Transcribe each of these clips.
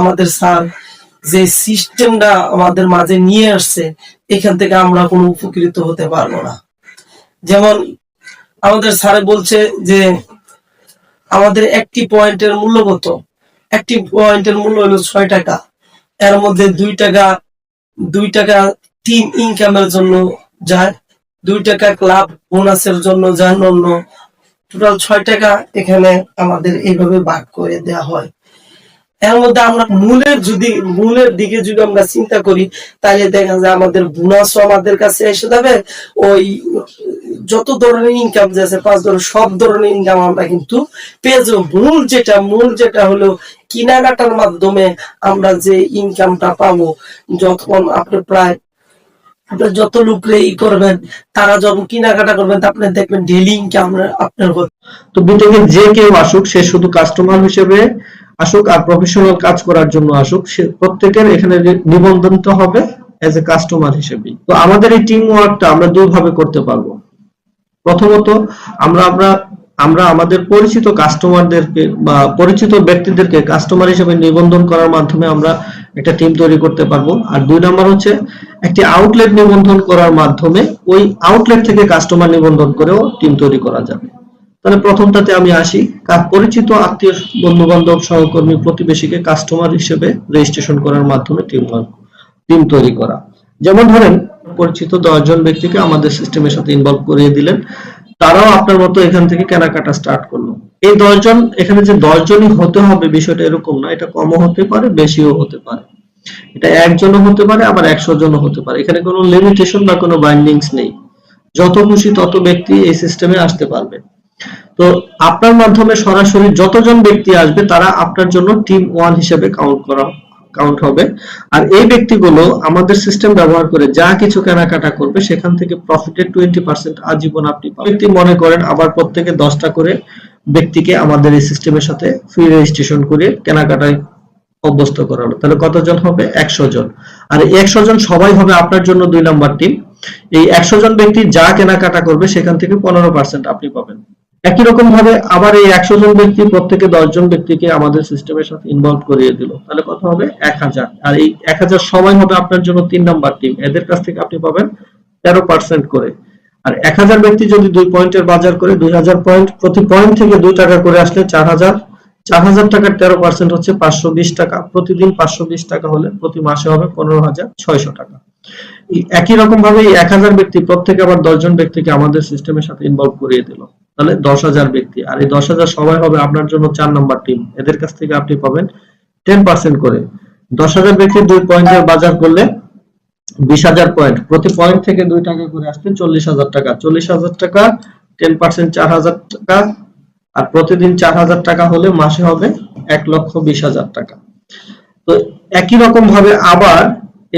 আমাদের স্যার যে সিস্টেমটা আমাদের মাঝে নিয়ে আসছে, এখান থেকে আমরা কোনো উপকৃত হতে পারবো না। যেমন আমাদের স্যারে বলছে যে আমাদের একটি পয়েন্টের মূল্য কত, একটি পয়েন্টের মূল্য হলো 6 টাকা, এর মধ্যে 2 টাকা টিম ইনকামের জন্য যায়, 2 টাকা ক্লাব বোনাসের জন্য যায়, অন্য টোটাল 6 টাকা এখানে আমাদের এইভাবে ভাগ করে দেওয়া হয়। এর মধ্যে আমরা মূলের দিকে যদি আমরা চিন্তা করি, তাহলে দেখা যায় আমাদের বোনাসও আমাদের কাছে এসে যাবে। ওই যত ধরনের ইনকাম যে আছে 5 ধরনের সব ধরনের ইনকাম আমরা কিন্তু পেয়ে যাবো। মূল যেটা হলো কেনাকাটার মাধ্যমে আমরা যে ইনকামটা পাবো, যখন আপনি প্রায় আপনার যত লোকরে করবেন, তারা যখন কেনাকাটা করবেন, আপনি দেখবেন ডেইলি ইনকাম আপনার তো বিটেকে যে কেউ আসুক, সে শুধু কাস্টমার হিসেবে আসুক আর প্রফেশনাল কাজ করার জন্য আসুক, সে প্রত্যেকের এখানে নিবন্ধন হবে এজ এ কাস্টমার হিসেবে। তো আমাদের এই টিম ওয়ার্কটা আমরা দুই ভাবে করতে পারবো। প্রথমত আমরা আমাদের পরিচিত কাস্টমারদেরকে বা পরিচিত ব্যক্তিদেরকে কাস্টমার হিসেবে নিবন্ধন করার মাধ্যমে আমরা একটা টিম তৈরি করতে পারবো। আর 2 নাম্বার হচ্ছে একটি আউটলেট নিবন্ধন করার মাধ্যমে ওই আউটলেট থেকে কাস্টমার নিবন্ধন করেও টিম তৈরি করা যাবে। তাহলে প্রথমটাতে আমি আসি, পরিচিত আত্মীয় বন্ধু বান্ধব সহকর্মী প্রতিবেশীকে কাস্টমার হিসেবে রেজিস্ট্রেশন করার মাধ্যমে টিম তৈরি করা। যেমন ধরেন পরিচিত 10 জন ব্যক্তিকে আমাদের সিস্টেমের সাথে ইনভলভ করিয়ে দিলেন, তারাও আপনার মতো এখান থেকে কেনাকাটা স্টার্ট করলো। এই 10 জন, এখানে যে 10 জনই হতে হবে বিষয়টা এরকম না, এটা কমও হতে পারে, বেশিও হতে পারে। এটা একজনও হতে পারে, আবার 100 জনও হতে পারে। এখানে কোনো লিমিটেশন বা কোনো বাইন্ডিংস নেই। যত খুশি তত ব্যক্তি এই সিস্টেমে আসতে পারবে। তো আপনার মাধ্যমে সরাসরি যতজন ব্যক্তি আসবে তারা আপনার জন্য টিম 1 হিসেবে কাউন্ট হবে। আর এই ব্যক্তিগুলো আমাদের সিস্টেম ব্যবহার করে যা কিছু কেনাকাটা করবে, সেখান থেকে প্রফিটের 20% আজীবন আপনি পাবেন। ব্যক্তি মনে করেন আবার প্রত্যেকে 10টা করে ব্যক্তিকে আমাদের এই সিস্টেমের সাথে ফ্রি রেজিস্ট্রেশন করে কেনাকাটায় অভ্যস্ত করালো, তাহলে কতজন হবে? 100 জন। আর এই 100 জন সবাই হবে আপনার জন্য 2 নাম্বার টিম। এই 100 জন ব্যক্তি যা কেনাকাটা করবে সেখান থেকে 15% আপনি পাবেন। একই রকম ভাবে আবার এই 100 জন ব্যক্তি প্রত্যেকে 10 জন ব্যক্তিকে আমাদের সিস্টেমের সাথে ইনভলভ করিয়ে দিল, তাহলে কত হবে? 1000। আর এই 1000 সবাই হবে আপনার জন্য 3 নাম্বার টিম, এদের কাছ থেকে আপনি পাবেন 13% করে। আর 1000 ব্যক্তি যদি 2 পয়েন্টের বাজার করে 2000 পয়েন্ট, প্রতি পয়েন্ট থেকে 2 টাকা করে আসলে 4000 টাকার 13% হচ্ছে 520 টাকা। প্রতিদিন 520 টাকা হলে প্রতি মাসে হবে 15600 টাকা। একই রকম ভাবে এই 1000 ব্যক্তি প্রত্যেকে আবার 10 জন ব্যক্তিকে আমাদের সিস্টেমের সাথে ইনভলভ করিয়ে দিল, তাহলে 10000 ব্যক্তি। আর এই 10000 সবাই হবে আপনার জন্য 4 নাম্বার টিম, এদের কাছ থেকে আপনি পাবেন 10% করে। 10000 ব্যক্তি 2 পয়েন্টের বাজার করলে 20000 পয়েন্ট, প্রতি পয়েন্ট থেকে 2 টাকা করে আসলে 40000 টাকা। 40000 টাকা 10% 4000 টাকা, আর প্রতিদিন 4000 টাকা হলে মাসে হবে 1,20,000 টাকা। তো একই রকম ভাবে আবার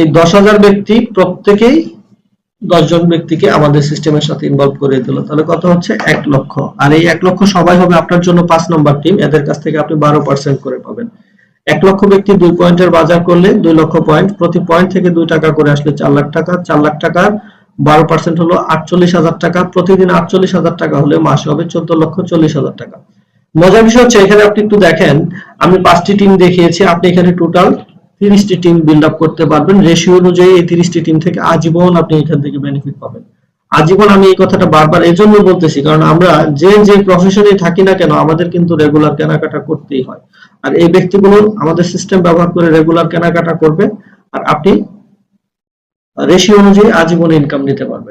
এই 10000 ব্যক্তি প্রত্যেকেই 10 জন ব্যক্তিকে আমাদের সিস্টেমের সাথে ইনভলভ করে দিল, তাহলে কত হচ্ছে? 1 লক্ষ। আর এই 1 লক্ষ সবাই হবে আপনার জন্য 5 নাম্বার টিম, এদের কাছ থেকে আপনি 12% করে পাবেন। 1 লক্ষ ব্যক্তি 2 পয়েন্টের বাজার করলে 2 লক্ষ পয়েন্ট, প্রতি পয়েন্ট থেকে 2 টাকা করে আসলে 4 লাখ টাকা। 4 লাখ টাকার 12% হলো 48,000 টাকা। প্রতিদিন 48,000 টাকা হলে মাসে হবে 14,40,000 টাকা। মজার বিষয় হচ্ছে এখানে আপনি একটু দেখেন, আমি 5টি টিম দেখিয়েছি, আপনি এখানে টোটাল 30টি টিম বিল্ড আপ করতে পারবেন। রেশিও অনুযায়ী এই 30টি টিম থেকে আজীবন আপনি এখান থেকে বেনিফিট পাবেন। আজীবন আমি এই কথাটা বারবার এই জন্য বলতেছি, কারণ আমরা যে প্রফেশনে থাকি না কেন, আমাদের কিন্তু রেগুলার কেনাকাটা করতেই হয়। আর এই ব্যক্তিগুলো আমাদের সিস্টেম ব্যবহার করে রেগুলার কেনাকাটা করবে, আর আপনি রেশিও অনুযায়ী আজীবন ইনকাম নিতে পারবেন।